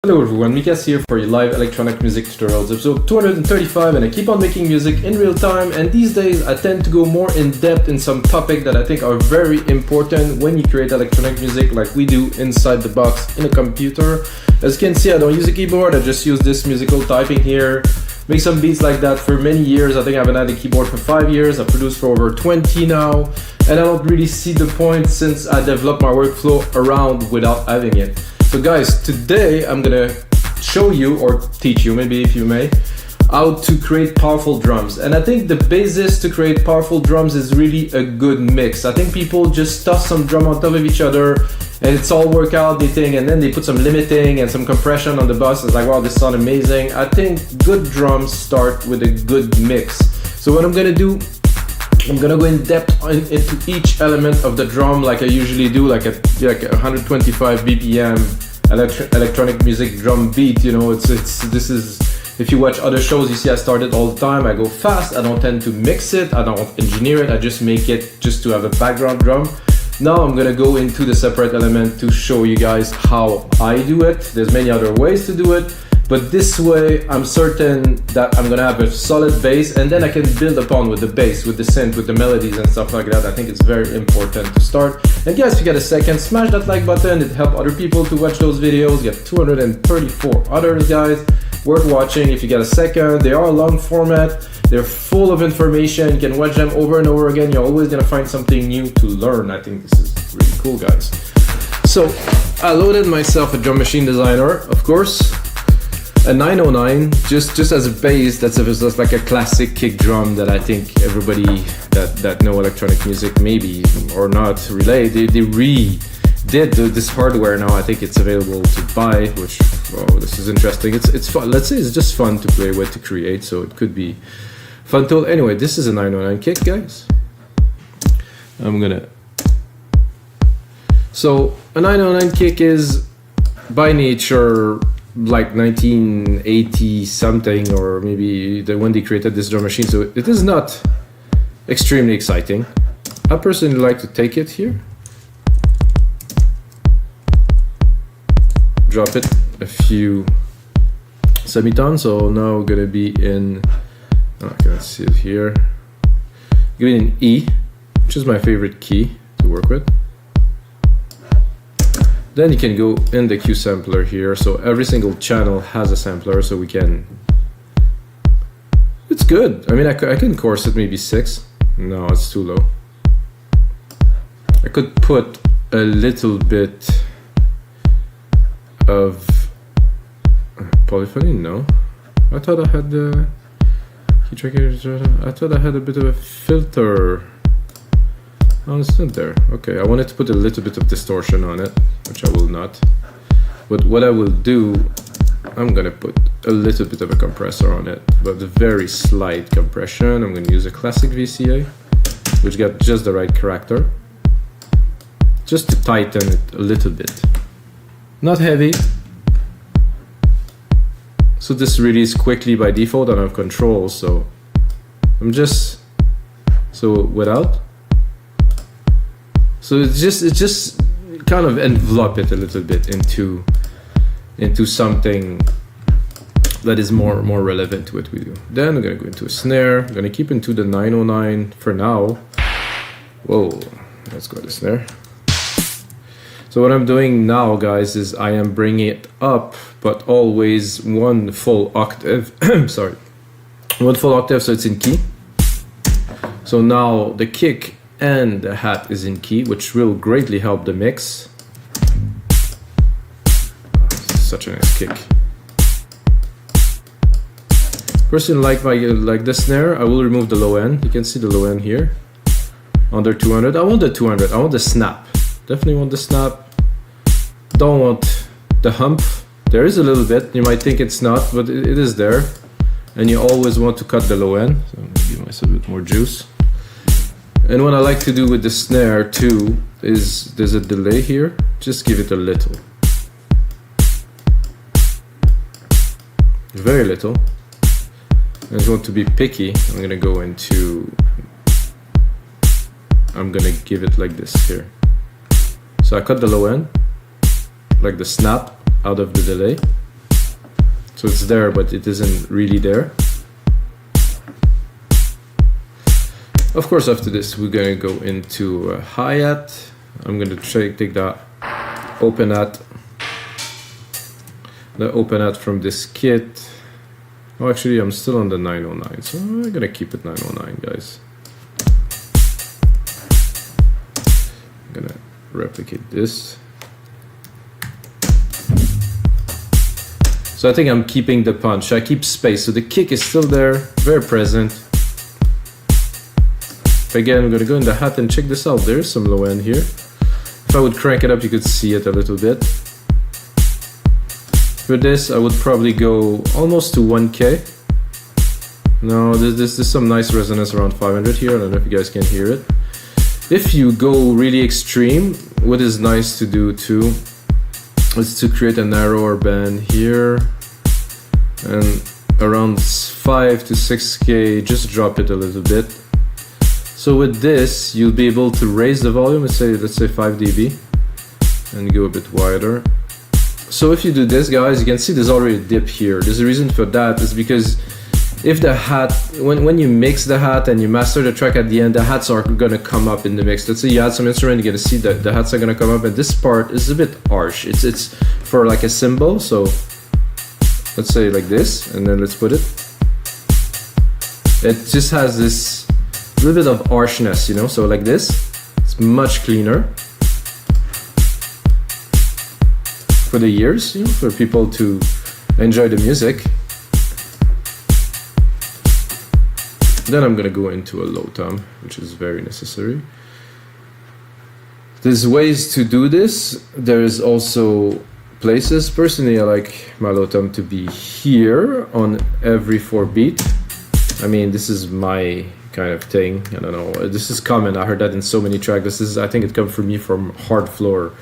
Hello everyone, Mikas here for your live electronic music tutorials, episode 235, and I keep on making music in real time, and these days I tend to go more in depth in some topics that I think are very important when you create electronic music like we do inside the box in a computer. As you can see, I don't use a keyboard, I just use this musical typing here. Make some beats like that for many years. I think I haven't had a keyboard for 5 years, I've produced for over 20 now, and I don't really see the point since I developed my workflow around without having it. So guys, today I'm gonna show you, or teach you maybe if you may, how to create powerful drums. And I think the basis to create powerful drums is really a good mix. I think people just toss some drum on top of each other and it's all work out, they think, and then they put some limiting and some compression on the bus. It's like, wow, this sounds amazing. I think good drums start with a good mix. So what I'm gonna do, I'm gonna go in depth into each element of the drum like I usually do, like a 125 BPM electronic music drum beat. You know, this is, if you watch other shows, you see I start it all the time. I go fast, I don't tend to mix it, I don't engineer it, I just make it just to have a background drum. Now I'm gonna go into the separate element to show you guys how I do it. There's many other ways to do it, but this way I'm certain that I'm gonna have a solid bass, and then I can build upon with the bass, with the synth, with the melodies and stuff like that. I think it's very important to start. And guys, if you get a second, smash that like button. It helps other people to watch those videos. You get 234 others, guys, worth watching. If you get a second, they are a long format. They're full of information. You can watch them over and over again. You're always gonna find something new to learn. I think this is really cool, guys. So I loaded myself a drum machine designer, of course. A 909, just as a bass. That's just like a classic kick drum that I think everybody that know electronic music maybe or not relate. They redid this hardware now. I think it's available to buy, which, oh, this is interesting. It's fun. Let's say it's just fun to play with, to create, so it could be fun tool. Anyway, this is a 909 kick, guys. So a 909 kick is by nature like 1980 something, or maybe when they created this drum machine, so it is not extremely exciting. I personally like to take it here, drop it a few semitones. So now we're gonna be in, I can't see it here, going in E, which is my favorite key to work with. Then you can go in the Q sampler here. So every single channel has a sampler, so we can, it's good. I mean, I can course it maybe 6. No, it's too low. I could put a little bit of polyphony. No, I thought I had the key tracker. I thought I had a bit of a filter. Oh, it's not there. Okay, I wanted to put a little bit of distortion on it, which I will not. But what I will do, I'm gonna put a little bit of a compressor on it, but a very slight compression. I'm gonna use a classic VCA, which got just the right character, just to tighten it a little bit. Not heavy. So this releases quickly by default. I don't have control, so I'm just, so without. So it's just kind of envelop it a little bit into something that is more relevant to what we do. Then I'm gonna go into a snare. I'm gonna keep into the 909 for now. Whoa, let's go to snare. So what I'm doing now, guys, is I am bringing it up, but always one full octave. Sorry, one full octave, so it's in key. So now the kick and the hat is in key, which will greatly help the mix. Such a nice kick. Personally, like the snare, I will remove the low end. You can see the low end here, under 200. I want the 200. I want the snap. Definitely want the snap. Don't want the hump. There is a little bit. You might think it's not, but it is there. And you always want to cut the low end. So I'm gonna give myself a bit more juice. And what I like to do with the snare too is there's a delay here. Just give it a little. Very little. I just want to be picky. I'm gonna go into, I'm gonna give it like this here. So I cut the low end, like the snap out of the delay. So it's there, but it isn't really there. Of course, after this, we're gonna go into hi-hat. I'm gonna take that open hat. The open hat from this kit. Oh, actually, I'm still on the 909, so I'm gonna keep it 909, guys. I'm gonna replicate this. So I think I'm keeping the punch. I keep space, so the kick is still there, very present. Again, I'm gonna go in the hat and check this out. There's some low end here. If I would crank it up, you could see it a little bit. For this, I would probably go almost to 1K. No, there's some nice resonance around 500 here. I don't know if you guys can hear it. If you go really extreme, what is nice to do too is to create a narrower band here and around 5 to 6K, just drop it a little bit. So with this, you'll be able to raise the volume, let's say 5 dB, and go a bit wider. So if you do this, guys, you can see there's already a dip here. There's a reason for that, is because if the hat, when you mix the hat and you master the track at the end, the hats are gonna come up in the mix. Let's say you add some instrument, you're gonna see that the hats are gonna come up, and this part is a bit harsh. It's for like a cymbal, so let's say like this, and then let's put it. It just has this little bit of harshness, you know, so like this, it's much cleaner. For the ears, you know, for people to enjoy the music. Then I'm gonna go into a low tom, which is very necessary. There's ways to do this. There's also places. Personally, I like my low tom to be here on every 4 beat. I mean, this is my kind of thing. I don't know. This is common. I heard that in so many tracks. This is, I think it comes from me from Hard Floor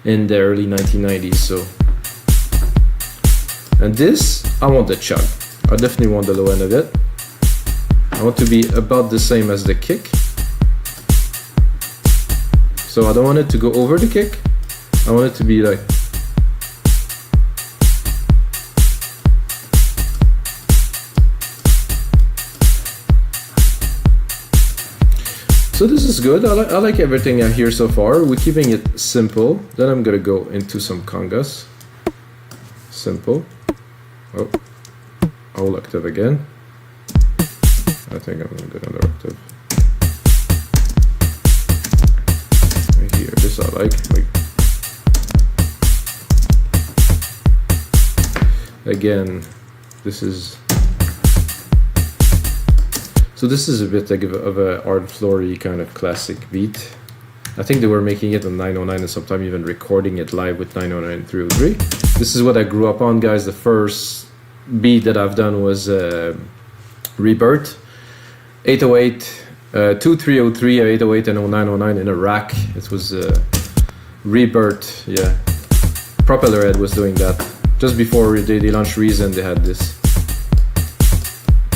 in the early 1990s. So, and this, I want the chug. I definitely want the low end of it. I want to be about the same as the kick. So I don't want it to go over the kick. I want it to be like. So this is good. I like everything I hear so far. We're keeping it simple. Then I'm gonna go into some congas. Simple. Oh, whole octave again. I think I'm gonna do another octave. Here, this I like. Again, this is. So this is a bit like of a Hard Floor-y kind of classic beat. I think they were making it on 909 and sometimes even recording it live with 909 and 303. This is what I grew up on, guys. The first beat that I've done was Rebirth. 808, 2303, 808 and 0909 in a rack. It was Rebirth, yeah. Propeller Head was doing that. Just before they launched Reason, they had this.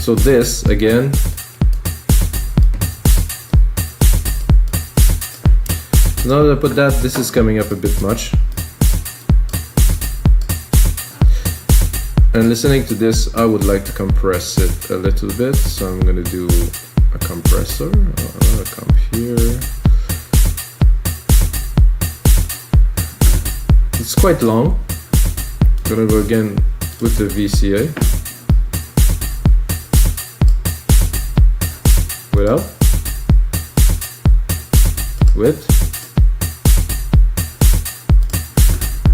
So this, again, now that I put that, this is coming up a bit much. And listening to this, I would like to compress it a little bit. So I'm gonna do a compressor, a comp here. It's quite long. I'm gonna go again with the VCA. Without. With.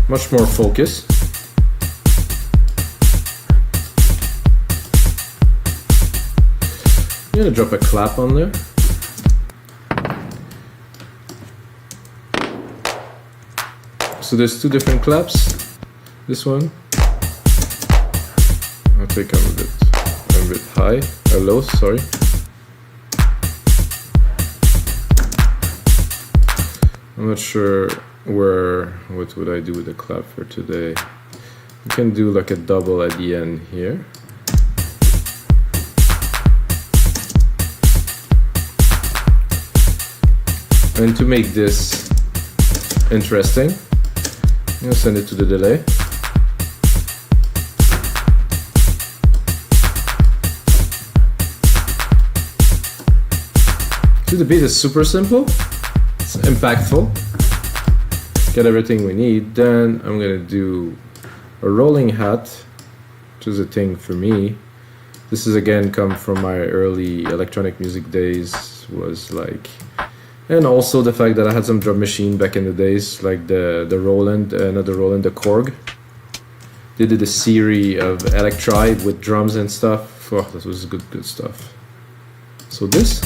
Much more focus. I'm gonna drop a clap on there. So there's 2 different claps. This one, I think I'm a bit high, low, sorry. I'm not sure what would I do with the clap for today. You can do like a double at the end here. And to make this interesting, I'm gonna send it to the delay. See, the beat is super simple, it's impactful. Get everything we need. Then I'm gonna do a rolling hat, which is a thing for me. This is again come from my early electronic music days, was like, and also the fact that I had some drum machine back in the days, like the Roland, not the Roland, the Korg. They did a series of electride with drums and stuff. Oh, that was good stuff. So this,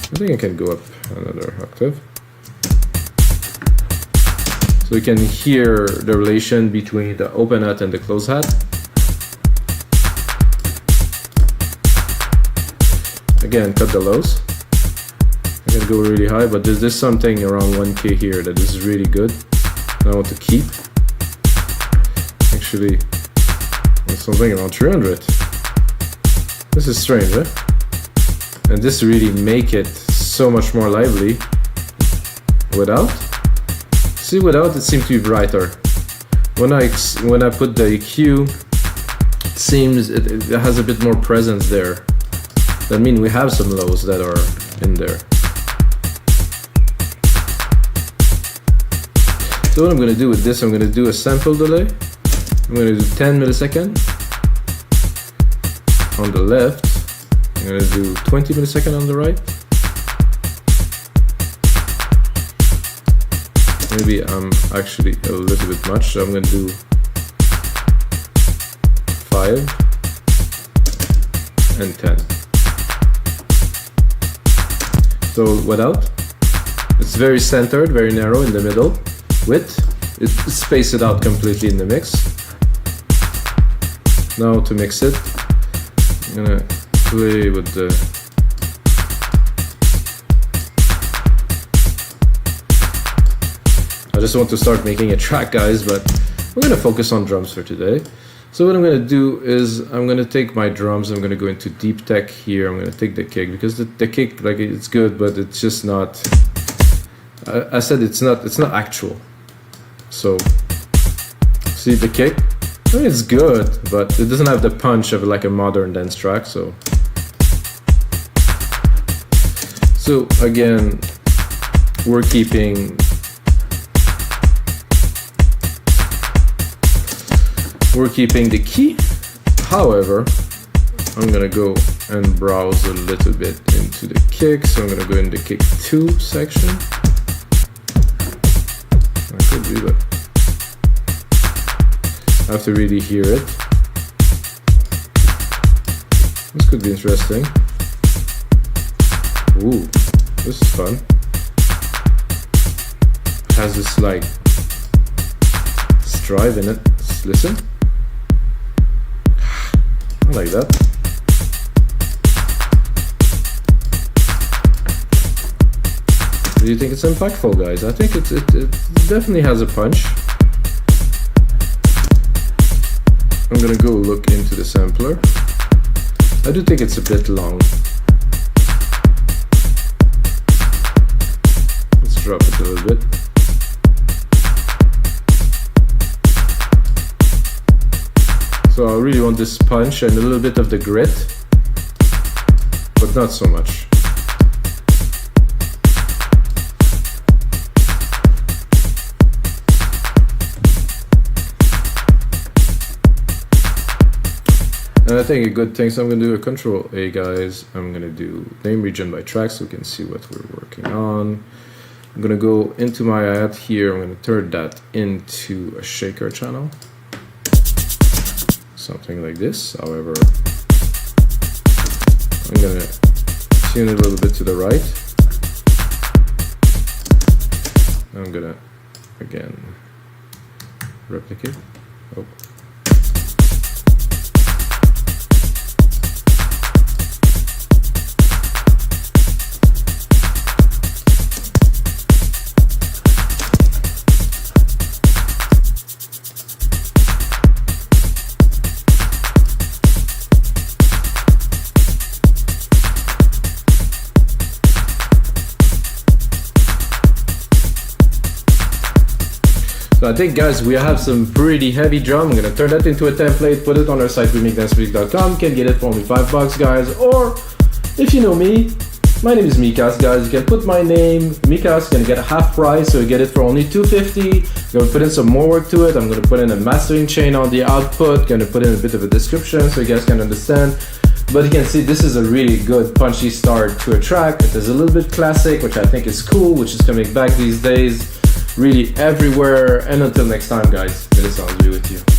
I think I can go up another octave. So you can hear the relation between the open hat and the closed hat. Again, cut the lows. I can go really high, but there's something around 1K here that is really good. And I want to keep. Actually, there's something around 300. This is strange, eh? And this really make it so much more lively. Without, see, without it seems to be brighter. When I put the EQ, it seems it has a bit more presence there. That means we have some lows that are in there. So what I'm going to do with this, I'm going to do a sample delay. I'm going to do 10 milliseconds on the left. I'm going to do 20 milliseconds on the right. Maybe I'm actually a little bit much, so I'm going to do 5 and 10. So without, it's very centered, very narrow in the middle. With, it space it out completely in the mix. Now to mix it, I'm gonna play with the I just want to start making a track, guys, but we're gonna focus on drums for today. So what I'm gonna do is I'm gonna take my drums, I'm gonna go into deep tech here, I'm gonna take the kick, because the kick, like, it's good, but it's just not, I said it's not actual. So, see the kick? I mean, it's good, but it doesn't have the punch of like a modern dance track, so again, we're keeping the key. However, I'm gonna go and browse a little bit into the kick. So I'm gonna go in the kick 2 section. I could be, but I have to really hear it. This could be interesting. Ooh, this is fun. It has this like strive in it. Just listen. I like that. Do you think it's impactful, guys? I think it definitely has a punch. I'm gonna go look into the sampler. I do think it's a bit long. Let's drop it a little bit. So I really want this punch and a little bit of the grit, but not so much. And I think a good thing, so I'm going to do a Control A, guys. I'm going to do name region by track so we can see what we're working on. I'm going to go into my ad here. I'm going to turn that into a shaker channel. Something like this. However, I'm going to tune it a little bit to the right. I'm going to, again, replicate. Oh. So I think, guys, we have some pretty heavy drum. I'm gonna turn that into a template, put it on our site, wemake dancemusic.com. Can get it for only $5, guys, or If you know me, my name is Mikas, guys. You can put my name, Mikas, gonna get a half price, so you get it for only $250. Gonna put in some more work to it. I'm gonna put in a mastering chain on the output, gonna put in a bit of a description so you guys can understand. But you can see this is a really good punchy start to a track. It is a little bit classic, which I think is cool, which is coming back these days, really everywhere. And until next time, guys, may the sounds be with you.